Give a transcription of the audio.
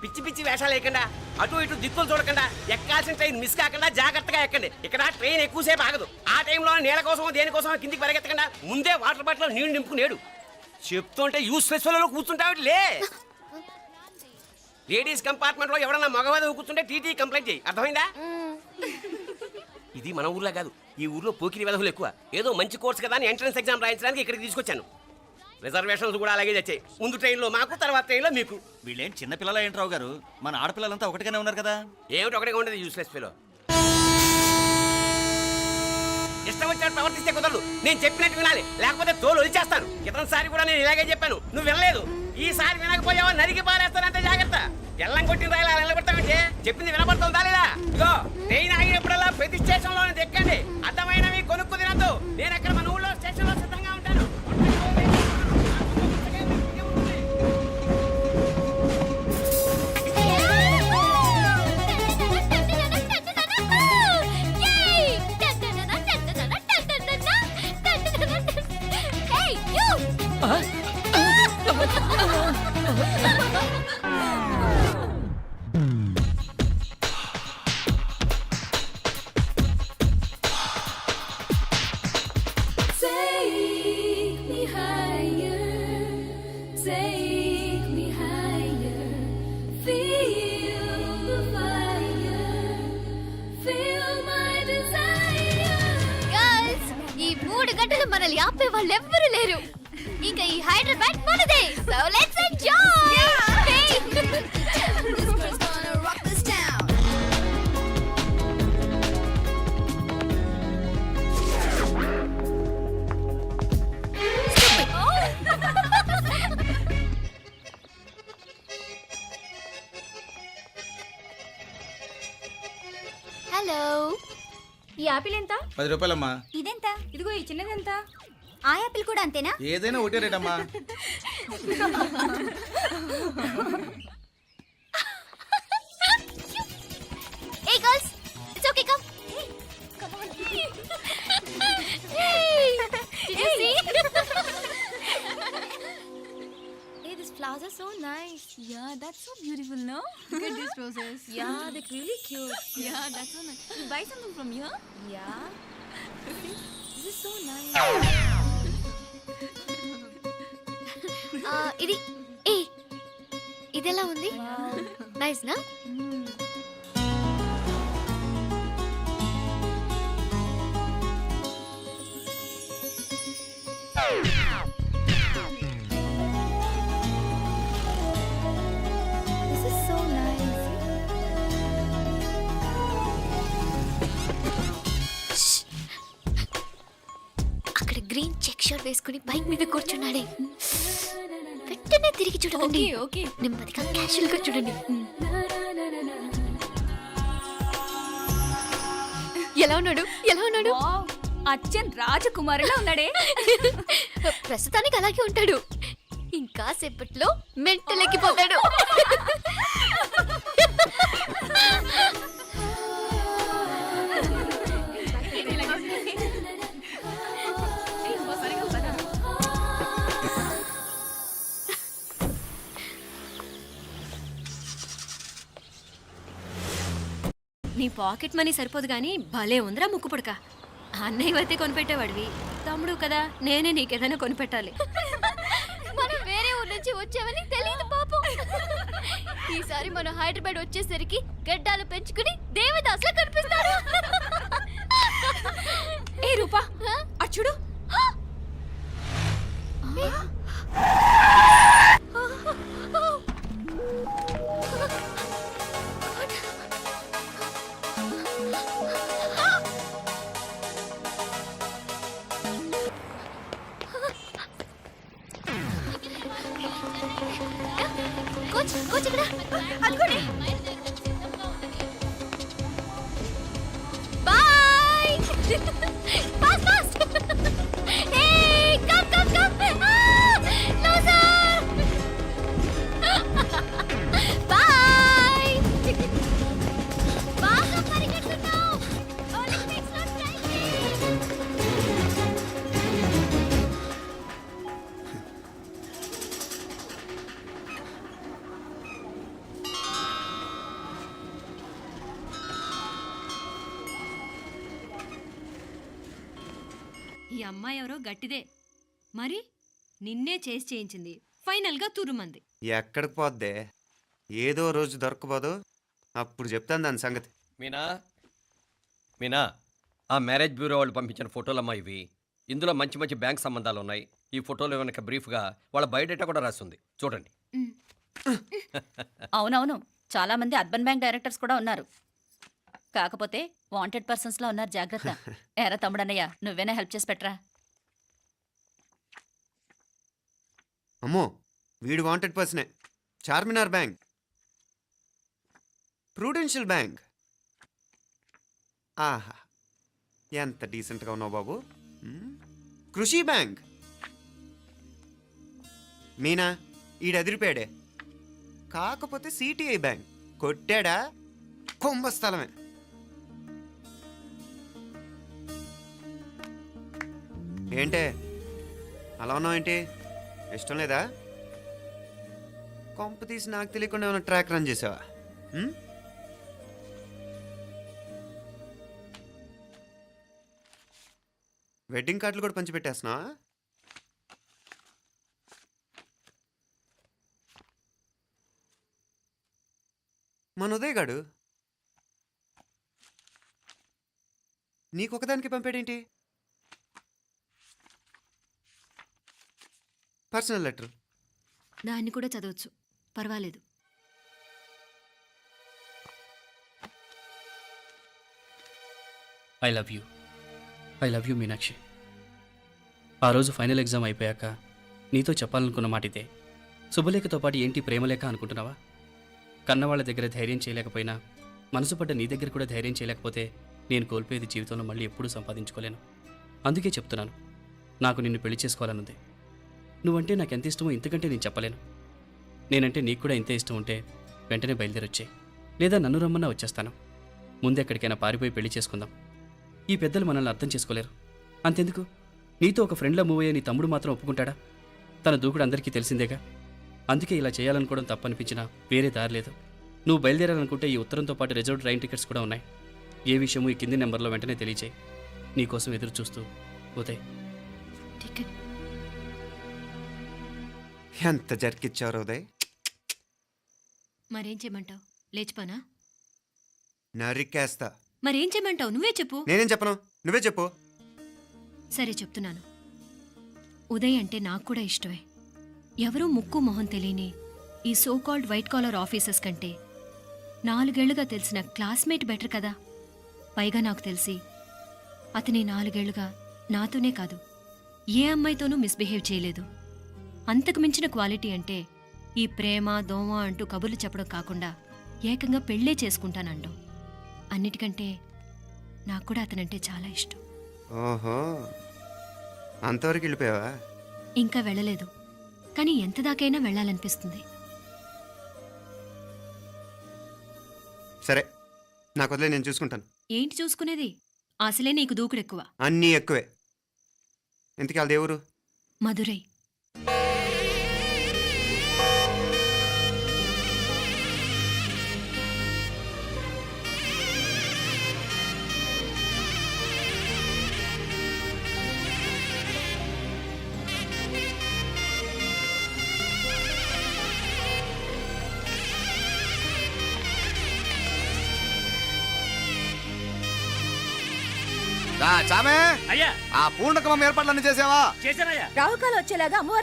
పిచ్చి పిచ్చి వేషాలు వేయకుండా అటు ఇటు దిక్కులు చూడకుండా ఎక్కాల్సిన ట్రైన్ మిస్ కాకుండా జాగ్రత్తగా ఎక్కండి. ఇక్కడ ట్రైన్ ఎక్కువసేపు ఆగదు. ఆ టైంలో నీళ్ళ కోసం దేనికోసం కిందికి పరిగెత్తకుండా ముందే వాటర్ బాటిల్ నీళ్లు నింపుకునేడు. చెప్తుంటే యూస్లెస్ లో కూర్చుంటావు లే. లేడీస్ కంపార్ట్మెంట్ లో ఎవరన్నా మగవాది కూర్చుంటే టీటీ కంప్లైంట్ చేయి. అర్థమైందా? ఇది మన ఊర్లో కాదు, ఈ ఊర్లో పోకిరి వెధవులు ఎక్కువ. ఏదో మంచి కోర్స్ కదా అని ఎంట్రన్స్ ఎగ్జామ్ రాయించడానికి ఇక్కడికి తీసుకొచ్చాను. రిజర్వేషన్స్ కూడా అలాగే తెచ్చాయి. ముందు ట్రైన్లో మాకు, తర్వాత ట్రైన్లో మీకు. వీళ్ళేం చిన్న పిల్లల ఏంట్రావు గారు, మన ఆడపిల్లలంతా ఒకటిగానే ఉన్నారు కదా. ఏమిటి ఒకటిగా ఉండదు యూస్లెస్ ఫెలో. ఇష్టం వచ్చినట్టు ప్రవర్తిస్తే కుదరదు. నేను చెప్పినట్టు వినాలి, లేకపోతే తోలు వదిలేస్తాను. క్రితంసారి కూడా నేను ఇలాగే చెప్పాను, నువ్వు వినలేదు. ఈసారి వినకపోయావా నరికి పారేస్తానంటే జాగ్రత్త. ఎల్లం కొట్టిన రాయలా నిలబెడతామంటే చెప్పింది వినపడుతుందా లేదా? ఇగో ట్రైన్ ఆగినప్పుడల్లా ప్రతి స్టేషన్ లో ఎక్కండి. అర్థమైనవి కొనుక్కు తినద్దు. నేను అక్కడ మన ఊళ్ళో స్టేషన్ లో సిద్ధంగా ఉంటాను. మనల్ని ఆపే వాళ్ళు ఎవ్వరు లేరు. ఇంకా ఈ హైదరాబాద్ మనదే. So let's enjoy. హలో, ఈ యాపిల్ ఎంత? 10 రూపాయలమ్మా. ఇదెంత? ఇదిగో ఈ చిన్నది ఎంత? ఆ యాపిల్ కూడా అంతేనా? ఏదైనా ఒకటే రేట్ అమ్మా. Hey girls, it's okay, come. Come on. Hey, did you see? Hey, these flowers are so nice. Yeah, that's so beautiful, no? Look at these roses. Yeah, they're really cute. Yeah, that's so nice. You buy something from here? Yeah. This is so nice. ఇది ఏ ఇదెలా ఉంది? Nice నా? This is so nice. అక్కడ green check shirt వేసుకుని bike మీద కూర్చున్నాడే. వెంటనే తిరిగి చూడండి. ఓకే నెమ్మదిగా క్యాషువల్ గా చూడండి. ఎలా ఉన్నాడు? ఎలా ఉన్నాడు? అచ్చన్ రాజకుమారిలా ఉన్నాడే. ప్రస్తుతానికి అలాగే ఉంటాడు. ఇంకా సేపట్లో మెంటల్ ఎక్కిపోతాడు. నీ పాకెట్ మనీ సరిపోదు గానీ భలే ఉందిరా ముక్కు పుడక. అన్నయ్య అయితే కొనిపెట్టేవాడివి, తమ్ముడు కదా నేనే నీకేదైనా కొనిపెట్టాలి. మనం వేరే ఊరు నుంచి వచ్చామని తెలియదు పాపం. ఈసారి మనం హైదరాబాద్ వచ్చేసరికి గడ్డాలు పెంచుకుని దేవదాసులా కనిపిస్తారు. ఏ రూపా అచ్చుడు. కోచ్ ఇక్కడ అనుకోండి. Boy. Fast fast. Hey come come come. No sir. Boy. బాగా పరిగెడుతున్నావు. ఒలింపిక్స్ లో ట్రై చేయి. అమ్మాయి ఎవరో గట్టిదే మరి నిన్నే చేసి చేయించింది ఫైనల్గా తురుమంది. ఎక్కడికి పోద్దే? ఏదో రోజు దొరకపోదు, అప్పుడు చెప్తాను దాని సంగతి. మీనా మీనా ఆ మ్యారేజ్ బ్యూరో వాళ్ళు పంపించిన ఫోటోలమ్మా ఇవి. ఇందులో మంచి మంచి బ్యాంక్ సంబంధాలు ఉన్నాయి. ఈ ఫోటోలో వెనక బ్రీఫ్గా వాళ్ళ బయోడేటా కూడా రాస్తుంది, చూడండి. అవునవును, చాలా మంది అర్బన్ బ్యాంక్ డైరెక్టర్స్ కూడా ఉన్నారు. కాకపోతే వాంటెడ్ పర్సన్స్ లా ఉన్నారు, జాగ్రత్త. ఎరా తమ్ముడన్నయ్య, నువ్వేనా హెల్ప్ చేసి పెట్టరా? అమ్మో, వీడు వాంటెడ్ పర్సనే. Charminar bank, prudential bank. ఆహా, ఎంత డీసెంట్గా ఉన్నావు బాబు. కృషి బ్యాంక్. మీనా, ఈడు ఎదిరిపోయాడే. కాకపోతే సిటిఐ బ్యాంక్ కొట్టాడా కుంభస్థలమే. ఏంటే అలా ఉన్నావు? ఇష్టం లేదా? కొంప తీసి నాకు తెలియకుండా ఏమైనా ట్రాక్ రన్ చేసావా? వెడ్డింగ్ కార్డులు కూడా పంచిపెట్టేస్తున్నా? మన ఉదయ్ గాడు నీకొకదానికి పంపాడేంటి? Personal letter. దాన్ని కూడా చదవచ్చు, పర్వాలేదు. I love you Meenakshi. ఆ రోజు ఫైనల్ ఎగ్జామ్ అయిపోయాక నీతో చెప్పాలనుకున్న మాట ఇదే. శుభలేఖతో పాటు ఏంటి ప్రేమలేఖ అనుకుంటున్నావా? కన్నవాళ్ళ దగ్గర ధైర్యం చేయలేకపోయినా మనసు పడ్డ నీ దగ్గర కూడా ధైర్యం చేయలేకపోతే నేను కోల్పోయేది జీవితంలో మళ్ళీ ఎప్పుడూ సంపాదించుకోలేను. అందుకే చెప్తున్నాను, నాకు నిన్ను పెళ్లి చేసుకోవాలనుంది. నువ్వంటే నాకు ఎంత ఇష్టమో ఇంతకంటే నేను చెప్పలేను. నేనంటే నీకు కూడా ఇంతే ఇష్టం ఉంటే వెంటనే బయలుదేరొచ్చే, లేదా నన్ను రమ్మన్నా వచ్చేస్తాను. ముందెక్కడికైనా పారిపోయి పెళ్లి చేసుకుందాం. ఈ పెద్దలు మనల్ని అర్థం చేసుకోలేరు. అంతెందుకు, నీతో ఒక ఫ్రెండ్లా మూవ్ అయ్యే నీ తమ్ముడు మాత్రం ఒప్పుకుంటాడా? తన దూకుడు అందరికీ తెలిసిందేగా. అందుకే ఇలా చేయాలనుకోవడం తప్పనిపించినా వేరే దారి లేదు. నువ్వు బయలుదేరాలనుకుంటే ఈ ఉత్తరంతో పాటు రిజర్వ్ ట్రైన్ టికెట్స్ కూడా ఉన్నాయి. ఏ విషయమూ ఈ కింది నెంబర్లో వెంటనే తెలియచేయి. నీకోసం ఎదురు చూస్తూ ఉదయ్. టికెట్ ఎంత జరికిచ్చావు ఉదయ్. మరేం చేయమంటావు? లేచిపోనా? నరికేస్తా. మరేం చేయమంటావు? నువ్వే చెప్పు. నేనేం చెప్పను, నువ్వే చెప్పు. సరే చెప్తున్నాను. ఉదయ్ అంటే నాకు కూడా ఇష్టమే. ఎవరూ ముక్కు మొహం తెలియని ఈ so called white collar officers కంటే 4 ఏళ్లుగా తెలిసిన క్లాస్మేట్ బెటర్ కదా. పైగా నాకు తెలిసి అతని 4 ఏళ్లుగా నాతోనే కాదు ఏ అమ్మాయితోనూ మిస్బిహేవ్ చేయలేదు. అంతకు మించిన క్వాలిటీ అంటే ఈ ప్రేమ దోమ అంటూ కబుర్లు చెప్పడం కాకుండా ఏకంగా పెళ్ళే చేసుకుంటానంటాం. అన్నిటికంటే నాకు కూడా అతనంటే చాలా ఇష్టం. ఓహో, అంతవరకు వెళ్ళిపోయావా? ఇంకా వెళ్ళలేదు, కానీ ఎంత దాకైనా వెళ్ళాలనిపిస్తుంది. సరే, నాకు వదిలే, నేను చూసుకుంటాను. ఏంటి చూసుకునేది? అసలే నీకు దూకుడెక్కువ. అన్నీ ఎక్కువే. ఇంతకీ వాళ్ళ దేవురు? మధురై. చామే, అయ్యా ఆ పూర్ణకమం ఏర్పాట్లన్నీ చేసావా? చేశానయ్యా. రాహుకాలు వచ్చేలాగా అమ్మవారి